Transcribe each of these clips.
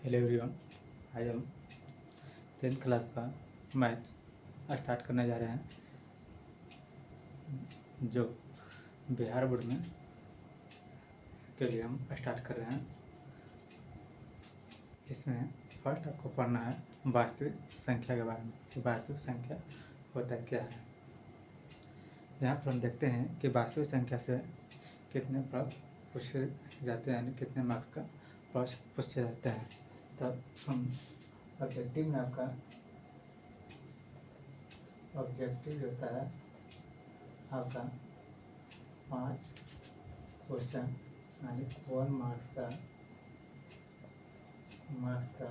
Hello everyone, आज हम 10th class का मैथ स्टार्ट करने जा रहे हैं, जो बिहार बोर्ड में के लिए हम स्टार्ट कर रहे हैं। जिसमें फर्स्ट आपको पढ़ना है वास्तविक संख्या के बारे में कि वास्तविक संख्या होता क्या है। यहाँ पर हम देखते हैं कि वास्तविक संख्या से कितने प्रश्न पूछे जाते हैं, यानी कितने मार्क्स का प्रश्न पूछे जाते हैं। तब हम ऑब्जेक्टिव में आपका ऑब्जेक्टिव होता है आपका 5 क्वेश्चन यानी 1 मार्क्स का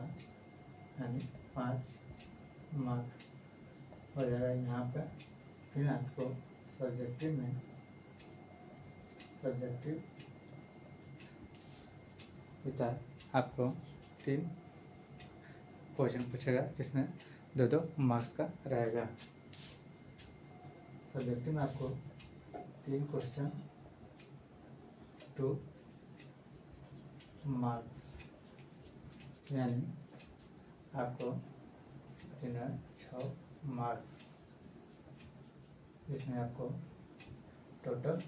यानी 5 मार्क्स हो जाएगा यहाँ पर। फिर आपको सब्जेक्टिव होता है, आपको 3 क्वेश्चन पूछेगा जिसमें 2 मार्क्स का रहेगा। सब्जेक्टिव में आपको 3 क्वेश्चन 2 मार्क्स, यानी आपको 6 मार्क्स। इसमें आपको टोटल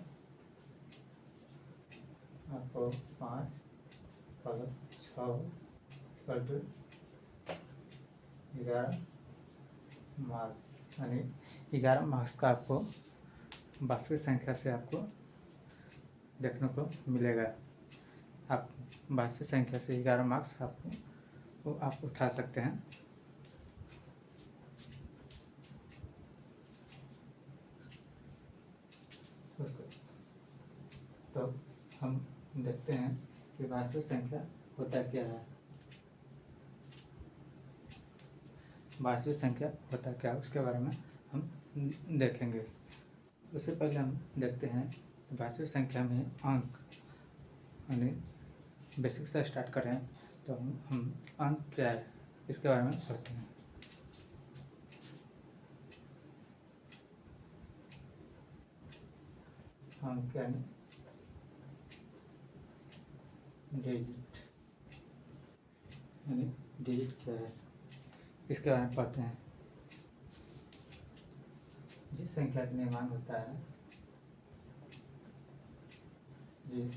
आपको 5 + 6 = 11 मार्क्स, यानी 11 मार्क्स का आपको वास्तविक संख्या से आपको देखने को मिलेगा। आप वास्तविक संख्या से 11 मार्क्स आप उठा सकते हैं। तो हम देखते हैं कि वास्तविक संख्या होता क्या है। वास्तविक संख्या होता क्या है उसके बारे में हम देखेंगे। उससे पहले हम देखते हैं वास्तविक संख्या में अंक, यानी बेसिक से स्टार्ट करें तो हम अंक क्या है इसके बारे में पढ़ते हैं। अंक यानी डिजिट, यानी डिजिट क्या है इसके बारे में पढ़ते हैं। जिस संख्या का निर्माण होता है, जिस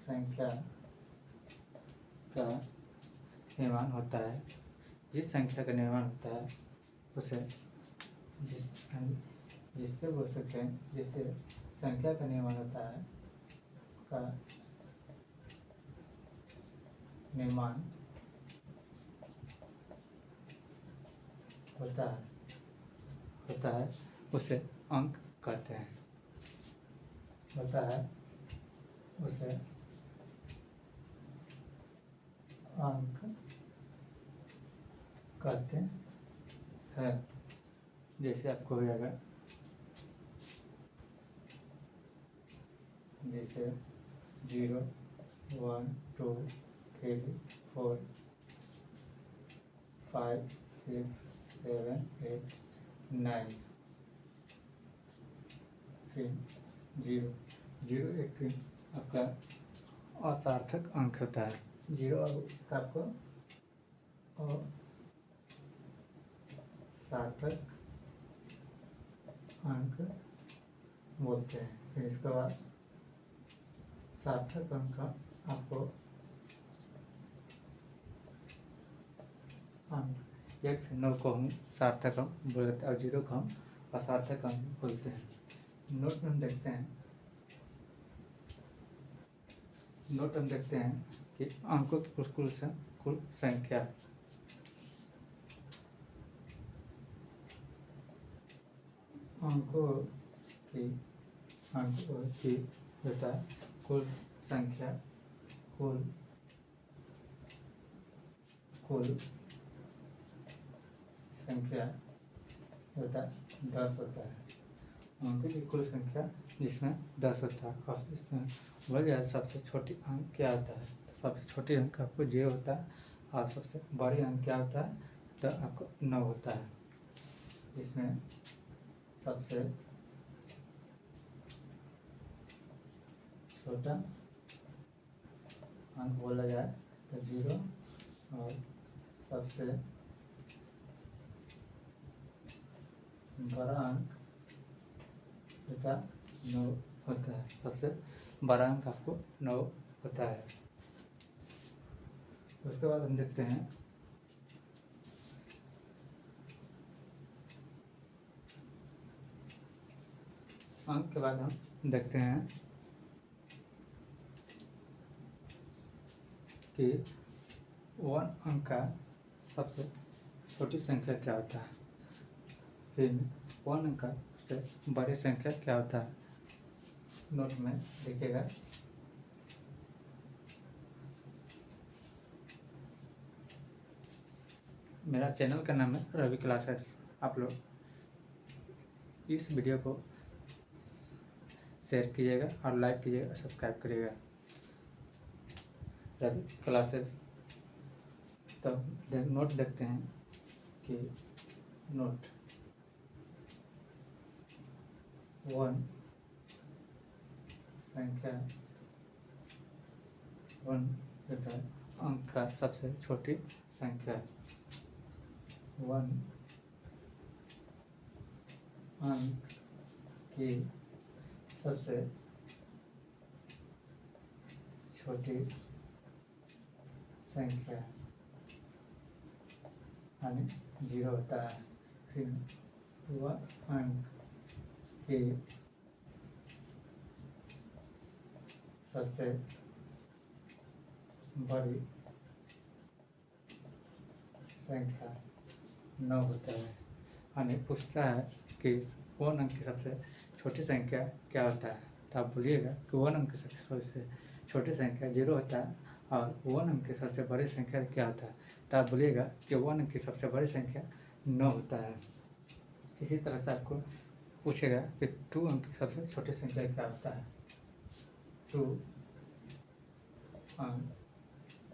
संख्या का निर्माण होता है, जिस संख्या का निर्माण होता है उसे जिससे बोल सकते हैं, जिससे संख्या का निर्माण होता है का निर्माण होता है उसे अंक कहते हैं। होता है उसे अंक कहते हैं। जैसे आपको हो जाएगा, जैसे 0 1 2 3 4 5 6 7 8 9। फिर 0 एक आपका असार्थक अंक होता है। 0 आपको सार्थक अंक बोलते हैं। फिर इसके बाद सार्थक अंक आपको अंक 1 से 9 को हम सार्थक अंक बोलते हैं और 0 को हम असार्थक अंक बोलते हैं। नोट में हम देखते हैं कि अंकों की कुल संख्या अंकों की होता है कुल संख्या होता 10 होता है। अंकों की कुल संख्या जिसमें 10 होता है और इसमें बोल गया सबसे छोटी अंक क्या होता है। तो सबसे छोटी अंक आपको 0 होता है और सबसे बड़ी अंक क्या होता है तो आपको 9 होता है। इसमें सबसे छोटा अंक बोला जाए तो 0 और सबसे बड़ा अंक तथा 9 होता है। सबसे बड़ा अंक आपको 9 होता है। उसके बाद हम देखते हैं अंक के बाद हम देखते हैं कि 1 अंक का सबसे छोटी संख्या क्या होता है, फिर 1 अंक का सबसे बड़ी संख्या क्या होता है। नोट में लिखिएगा। मेरा चैनल का नाम है रवि क्लासेस। आप लोग इस वीडियो को शेयर कीजिएगा और लाइक कीजिएगा और सब्सक्राइब करिएगा, रवि क्लासेस। तो नोट देखते हैं कि नोट 1 संख्या 1 होता है अंक का सबसे छोटी संख्या। 1 अंक की सबसे छोटी संख्या यानी 0 होता है। फिर 1 अंक की सबसे बड़ी संख्या 9 होता है। यानी पूछता है कि 1 अंक की सबसे छोटी संख्या क्या होता है, तो आप बोलिएगा कि 1 अंक की सबसे छोटी संख्या 0 होता है और 1 अंक की सबसे बड़ी संख्या क्या होता है, तो आप बोलिएगा कि 1 अंक की सबसे बड़ी संख्या 9 होता है। इसी तरह से आपको पूछेगा कि 2 अंक की सबसे छोटी संख्या क्या होता है। 2 अंक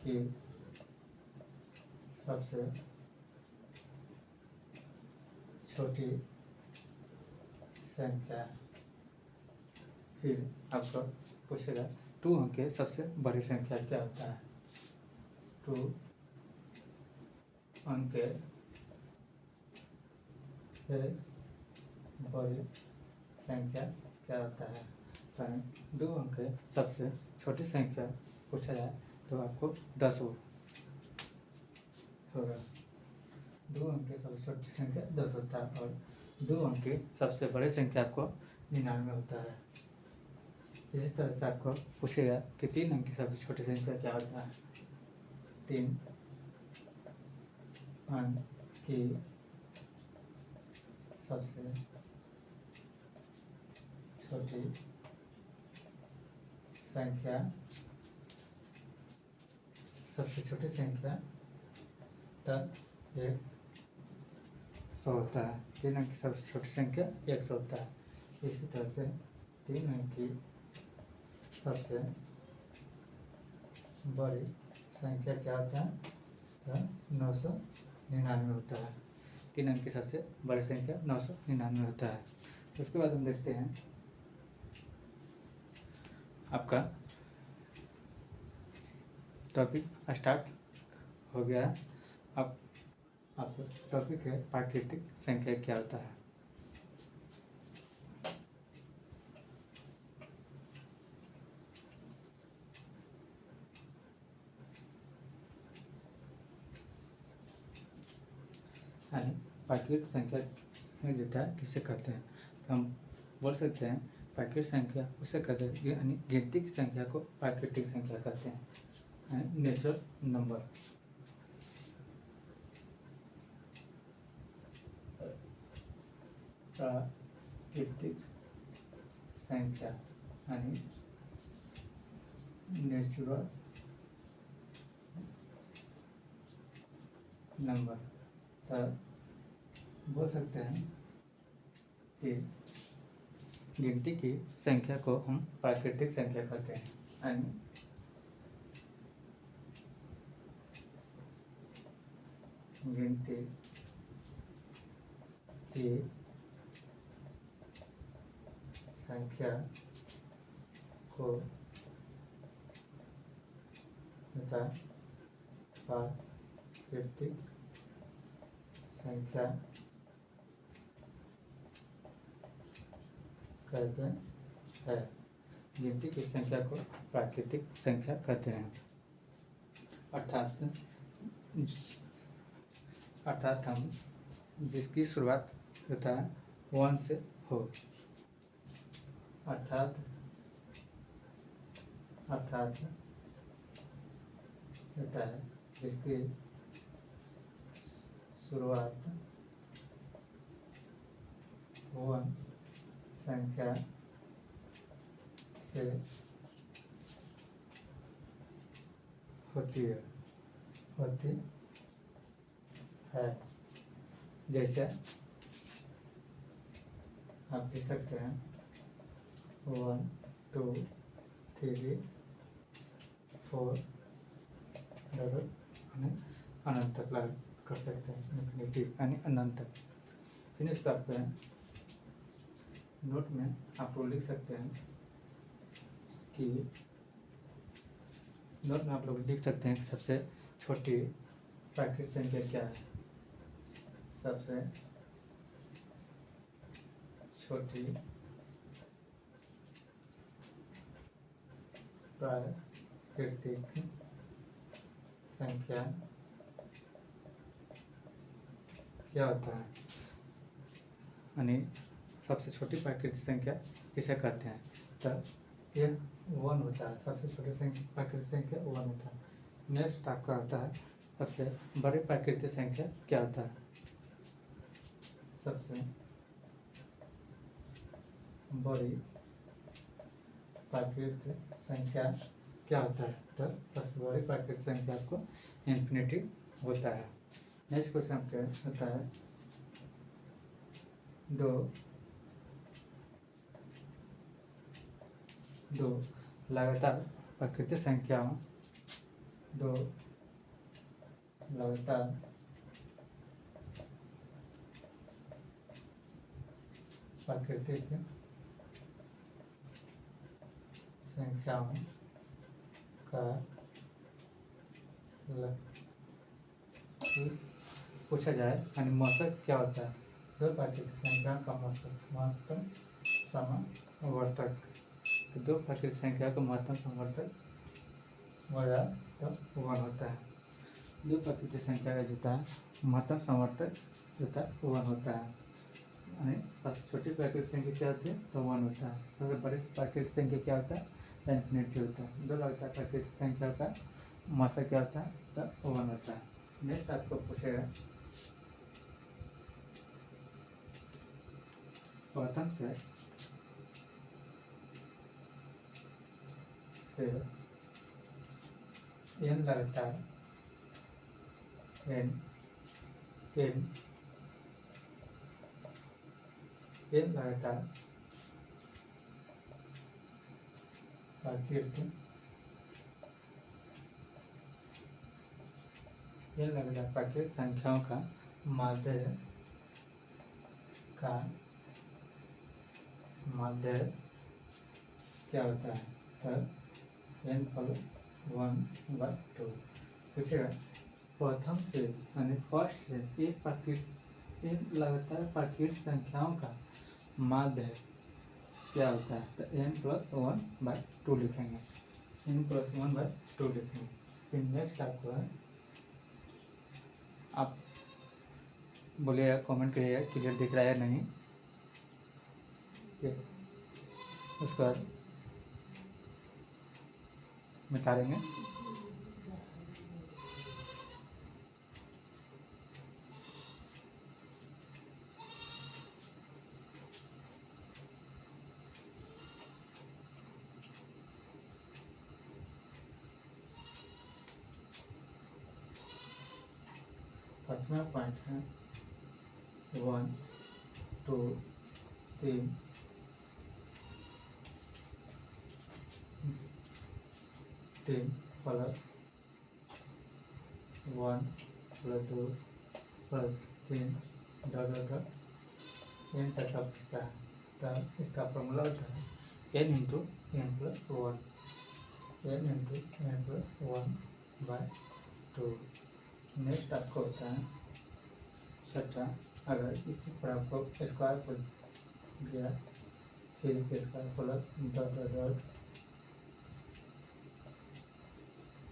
की सबसे छोटी संख्या। फिर आपको पूछेगा 2 अंक के सबसे बड़ी संख्या क्या होता है। 2 अंक के बड़ी संख्या क्या होता है। तो 2 अंक के सबसे छोटी संख्या पूछा जाए तो आपको 10 होगा। 2 अंक की सबसे छोटी संख्या 10 होता है और 2 अंक की सबसे बड़ी संख्या आपको 99 होता है। इसी तरह से आपको पूछेगा कि 3 अंक की सबसे छोटी संख्या क्या होता है। 3 अंक की सबसे छोटी संख्या तब 100 होता है। 3 अंक की सबसे छोटी संख्या 100 होता है। इसी तरह से 3 अंक की सबसे बड़ी संख्या क्या होता है, तो 999 होता है। 3 अंक की सबसे बड़ी संख्या 999 होता है। उसके बाद हम देखते हैं आपका टॉपिक स्टार्ट हो गया। अब आपका टॉपिक है प्राकृतिक संख्या क्या होता है। प्राकृतिक संख्या डेटा किसे कहते हैं, तो हम बोल सकते हैं प्राकृतिक संख्या उसे कहते हैं यानी गिनती की संख्या को प्राकृतिक संख्या कहते हैं, नेचुरल नंबर। प्राकृतिक संख्या यानी नेचुरल नंबर। तब बोल सकते हैं कि गिनती की संख्या को हम प्राकृतिक संख्या कहते हैं यानी गिनती की संख्या को होता है प्राकृतिक संख्या कहते हैं। गिनती की संख्या को प्राकृतिक संख्या कहते हैं। अर्थात हम जिसकी शुरुआत होता है 1 से हो, अर्थात होता है जिसकी शुरुआत 1 संख्या से होती है जैसे आप लिख सकते हैं 1 2 3 4 अनंत तक लागू कर सकते हैं, इन्फिनिटी यानी अनंत तक। फिनिश करते हैं। नोट में आप लोग लिख सकते हैं कि नोट में आप लोग लिख सकते हैं कि सबसे छोटी प्राकृतिक संख्या क्या है। सबसे छोटी प्राकृतिक संख्या क्या होता है, यानी सबसे छोटी प्राकृतिक संख्या किसे कहते हैं। तो यह 1 होता है। सबसे छोटी प्राकृतिक संख्या 1 होता है। नेक्स्ट आपका होता है सबसे बड़ी प्राकृतिक संख्या क्या होता है। सबसे बड़ी प्राकृतिक संख्या क्या होता है। तो सबसे बड़ी प्राकृतिक संख्या आपको इन्फिनिटी होता है। नेक्स्ट क्वेश्चन आपका होता है 2 लगातार प्राकृतिक संख्याओं 2 लगातार प्राकृतिक संख्याओं का पूछा जाए यानी मौसक क्या होता है। 2 प्राकृतिक संख्या का मौसक महत्तम समवर्तक। तो 2 प्राकृतिक संख्या का महत्तम समवर्तक हो जाए तो 1 होता है। 2 प्राकृतिक संख्या का जो है महत्तम समवर्तक जो है 1 होता है। यानी सबसे छोटी प्राकृतिक संख्या क्या होती है तो 1 होता है। सबसे बड़ी प्राकृतिक संख्या क्या होता है इन्फिनिटी होता है। 2 लगातार प्राकृतिक संख्या का मौसक क्या होता है तो 1 होता है। नेक्स्ट आपको पूछेगा प्रथम से n लगातार n लगातार प्राकृतिक संख्याओं का माध्य क्या होता है। तो n+1/2 पूछेगा प्रथम से यानी फर्स्ट से एक लगातार प्राकृतिक संख्याओं का माध्य क्या होता है। तो n+1/2 लिखेंगे। n+1/2 लिखेंगे। फिर नेक्स्ट आपको है आप बोलिएगा कमेंट करिएगा क्लियर दिख रहा है नहीं। उसके बाद निकालेंगे। पाँचवा पॉइंट है 1 2 3 10 +1 +2 +3 n तक का पूछता है। तो इसका फॉर्मूला होता है n × n+1 n × n+1 bye 2। Next आपको होता है छठा, अगर इसी पर आपको स्क्वायर को दिया 3 के square plus dot dot dot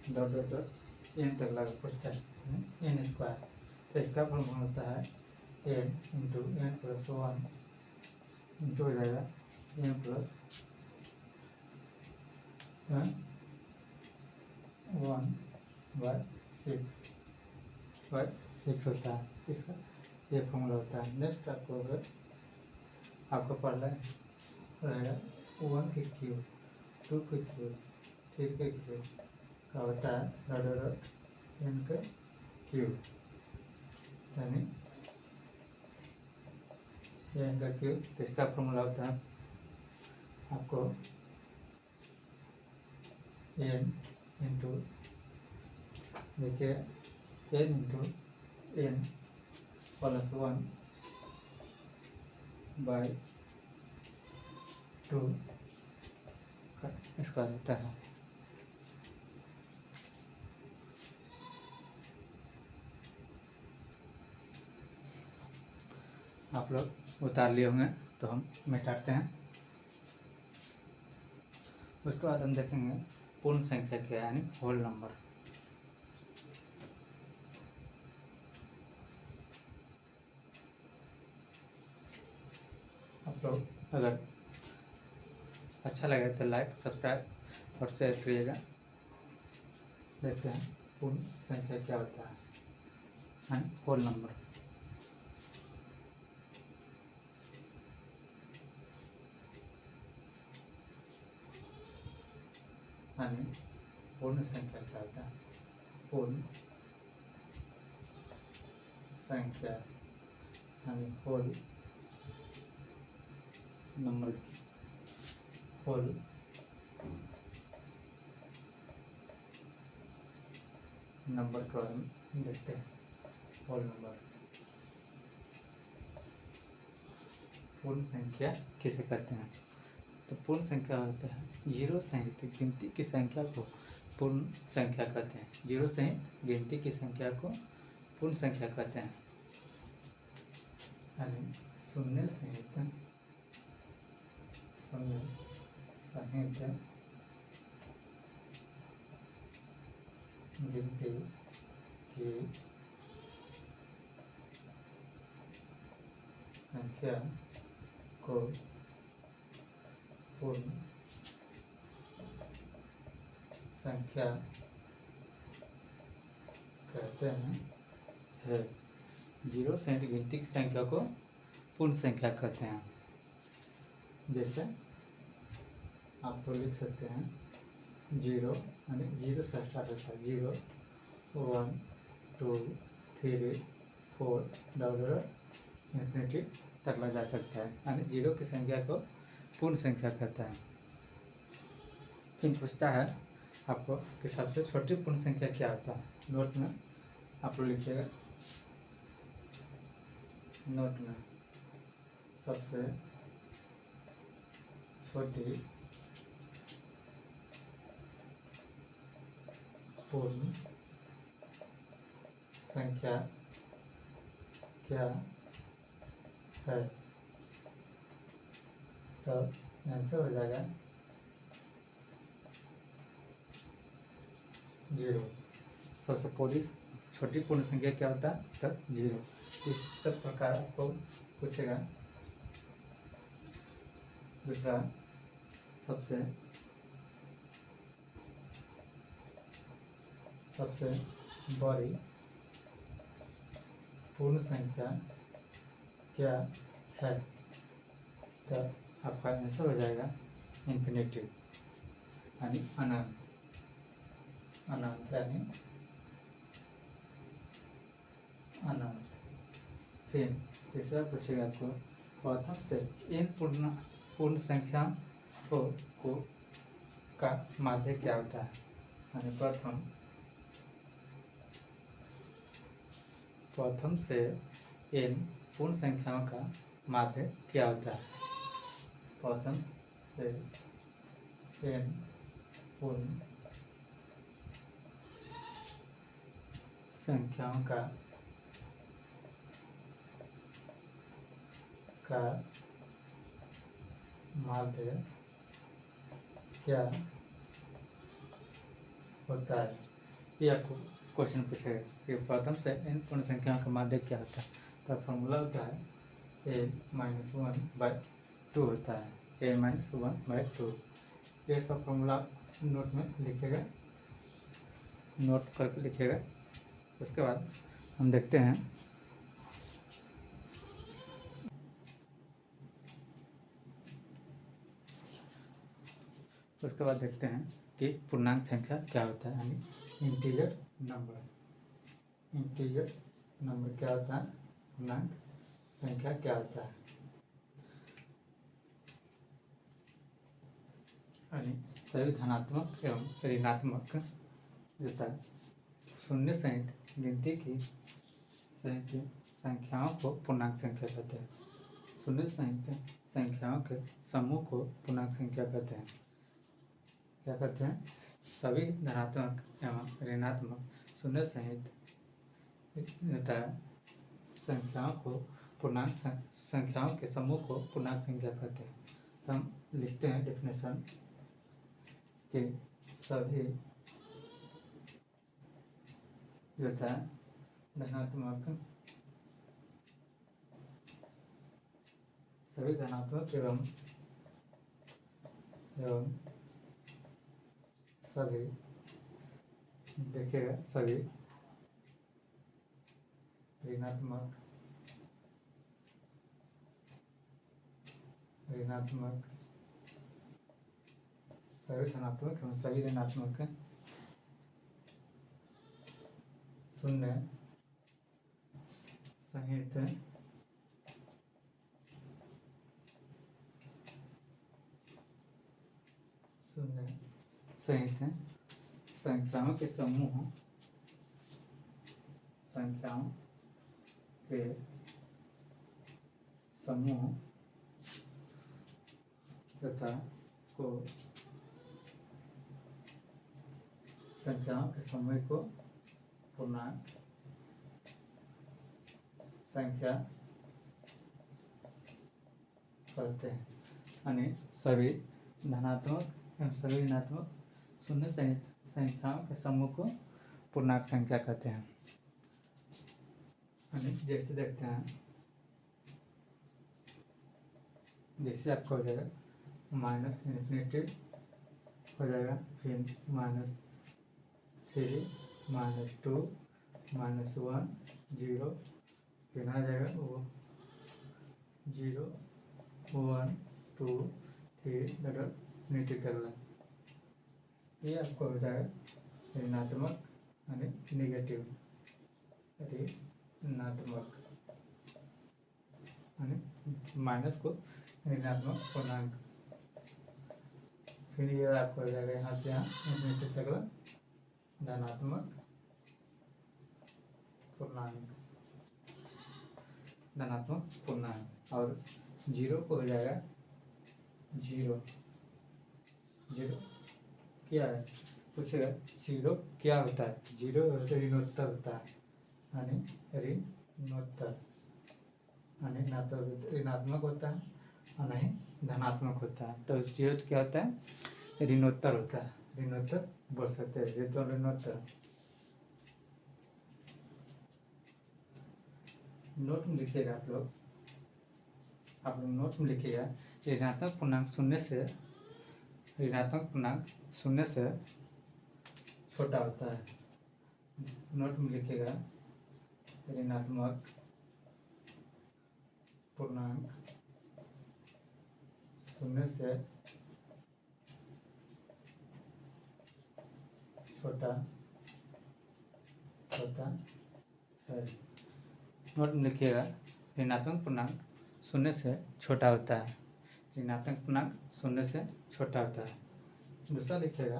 dot dot dot n तक लागू पड़ता है एन स्क्वायर, तो इसका फॉर्मूला होता है n into n plus 1 into हो जाएगा एन प्लस 1/6 होता है, इसका ये फॉर्मूला होता है। नेक्स्ट आपको अगर आपको पढ़ना रहेगा 1 के क्यूब 2 के क्यूब 3 के क्यूब का होता है डॉट डॉट डॉट एन के क्यूब, यानी एन का क्यूब, तो इसका फॉर्मूला होता है आपको एन इंटू देखिए एन इंटू एन प्लस 1/2 का स्क्वायर होता है। आप लोग उतार लिए होंगे तो हम मिटाते हैं। उसके बाद हम देखेंगे पूर्ण संख्या क्या है, यानी होल नंबर। आप लोग अगर अच्छा लगे तो लाइक सब्सक्राइब और शेयर करिएगा। देखते हैं पूर्ण संख्या क्या होता है, यानी होल नंबर। यानी पूर्ण संख्या क्या होता है, पूर्ण संख्या यानी होल नंबर, होल नंबर के बारे में देखते हैं। होल नंबर पूर्ण संख्या किसे कहते हैं, तो पूर्ण संख्या होता है जीरो सहित गिनती की संख्या को पूर्ण संख्या कहते हैं। जीरो सहित गिनती की संख्या को पूर्ण संख्या कहते हैं, यानी शून्य सहित गिनती की संख्या को पूर्ण संख्या कहते हैं है। जीरो सहित गिनती की संख्या को पूर्ण संख्या कहते हैं। जैसे आप तो लिख सकते हैं जीरो, यानी जीरो से स्टार्ट होता है, 0 1 2 3 4 डॉलर इन्फिनिटी तक ला जा सकता है, यानी जीरो की संख्या को पूर्ण संख्या कहता है। फिर पूछता है आपको कि सबसे छोटी पूर्ण संख्या क्या होता है। नोट में आप लोग लिखिएगा, नोट में सबसे छोटी पूर्ण संख्या क्या है, तो आंसर हो जाएगा 0। सबसे छोटी पूर्ण संख्या क्या होता है, तब 0। इस सब प्रकार आपको पूछेगा। दूसरा, सबसे बड़ी पूर्ण संख्या क्या है, तो आपका आंसर हो जाएगा इन्फिनिटी, यानी अनंत। अनंत यानी अनंत। फिर तीसरा पूछेगा आपको प्रथम से इन पूर्ण संख्या को का माध्य क्या होता है, यानी प्रथम से इन पूर्ण संख्याओं का माध्य क्या होता है। प्रथम से एन पूर्ण संख्याओं का माध्य क्या होता है। ये आपको क्वेश्चन पूछेगा कि प्रथम से n पूर्ण संख्याओं का माध्य क्या होता है। तो फॉर्मूला होता है a-1/2 होता है, a-1/2। ये सब फॉर्मूला नोट में लिखेगा, नोट करके लिखेगा। उसके बाद हम देखते हैं कि पूर्णांक संख्या क्या होता है, यानी इंटीजर नंबर। इंटीजर नंबर क्या होता है, पूर्णांक संख्या क्या होता है। यानी सभी धनात्मक एवं ऋणात्मक होता है शून्य सहित गिनती की सहित संख्याओं को पूर्णांक संख्या कहते हैं। शून्य सहित संख्याओं के समूह को पूर्णांक संख्या कहते हैं। क्या कहते हैं, सभी धनात्मक एवं ऋणात्मक शून्य सहित होता है संख्याओं को पूर्णांक संख्याओं के समूह को पूर्णांक संख्या कहते हैं। तो हम लिखते हैं डेफिनेशन कि सभी होता है धनात्मक एवं सभी देखिएगा सभी ऋणात्मक सभी धनात्मक एवं सभी ऋणात्मक शून्य सहित संख्याओं के समूह तथा संख्याओं के समूह को पूर्णांक संख्या कहते हैं। यानी सभी धनात्मक एवं सभी ऋणात्मक शून्य सहित संख्याओं के समूह को पूर्णांक संख्या कहते हैं। जैसे देखते हैं, जैसे आपका हो जाएगा -∞ हो जाएगा, फिर -3 -2 -1 0, फिर आ जाएगा वो 0 1 2 3 नीचे करना। ये आपको हो जाएगा ऋणात्मक यानी निगेटिव, ऋणात्मक यानी माइनस को ऋणात्मक पूर्णांक। फिर ये आपको हो जाएगा यहाँ से यहाँ नीचे तक धनात्मक पूर्णांक। और 0 को हो जाएगा 0 क्या है पूछेगा, 0 क्या होता है। 0 ऋणोत्तर होता है, यानी ऋणोत्तर यानी ना तो ऋणात्मक होता है और नहीं धनात्मक होता है। तो 0 क्या होता है, ऋणोत्तर होता है। ऋणोत्तर बोल सकते हैं, ये तो ऋणोत्तर। नोट में लिखिएगा आप लोग नोट में लिखिएगा ऋणात्मक पूर्णांक शून्य से छोटा होता है। नोट में लिखिएगा ऋणात्मक पूर्णांक शून्य से छोटा होता है। नोट में लिखिएगा ऋणात्मक पूर्णांक शून्य से छोटा होता है। ऋणात्मक पूर्णांक शून्य से छोटा होता है। दूसरा लिखिएगा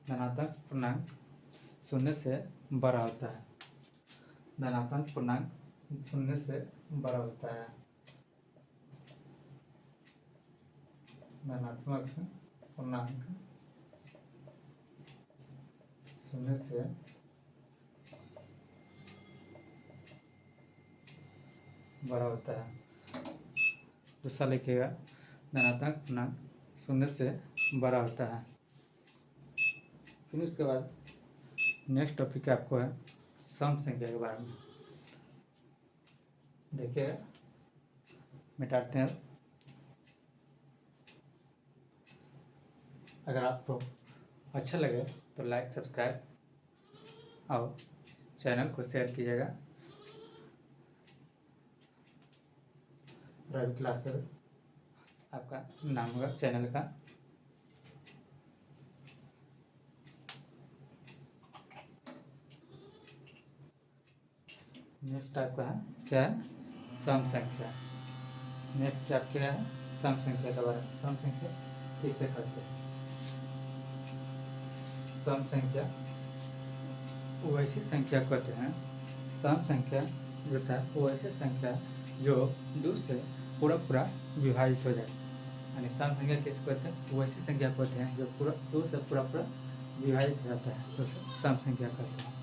धनात्मक पूर्णांक शून्य से बड़ा होता है। धनात्मक पूर्णांक शून्य से बड़ा होता है। धनात्मक पूर्णांक शून्य से बड़ा होता है। दूसरा लिखिएगा धनात्मक पूर्णांक शून्य से बड़ा होता है। फिर उसके बाद नेक्स्ट टॉपिक आपको है सम संख्या के बारे में। देखिएगा, मिटाते हैं। अगर आपको अच्छा लगे तो लाइक सब्सक्राइब और चैनल को शेयर कीजिएगा। रवि क्लासेस आपका नाम होगा चैनल का। नेक्स्ट आपका है क्या है, सम संख्या। नेक्स्ट आप क्या है, सम संख्या के बारे में। सम संख्या किसे कहते हैं? सम संख्या वो ऐसी संख्या कहते हैं, सम संख्या जो था वो ऐसी संख्या जो दो से पूरा पूरा विभाजित हो जाए। यानी सम संख्या किसे कहते हैं? वो ऐसी संख्या कहते हैं जो पूरा दो से पूरा पूरा विभाजित हो जाता है, तो उसे सम संख्या कहते हैं।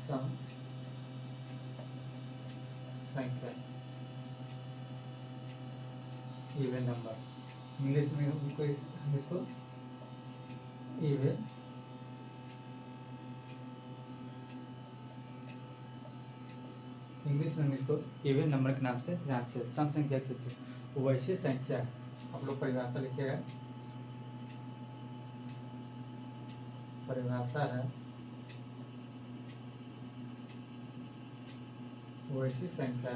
सम संख्या इवन नंबर, इंग्लिश में उनको इसको इवन इंग्लिश में इसको इवन नंबर के नाम से जानते हैं। सम संख्या की थी वैसी संख्या, आप लोग परिभाषा लिखिएगा। परिभाषा है वैसी संख्या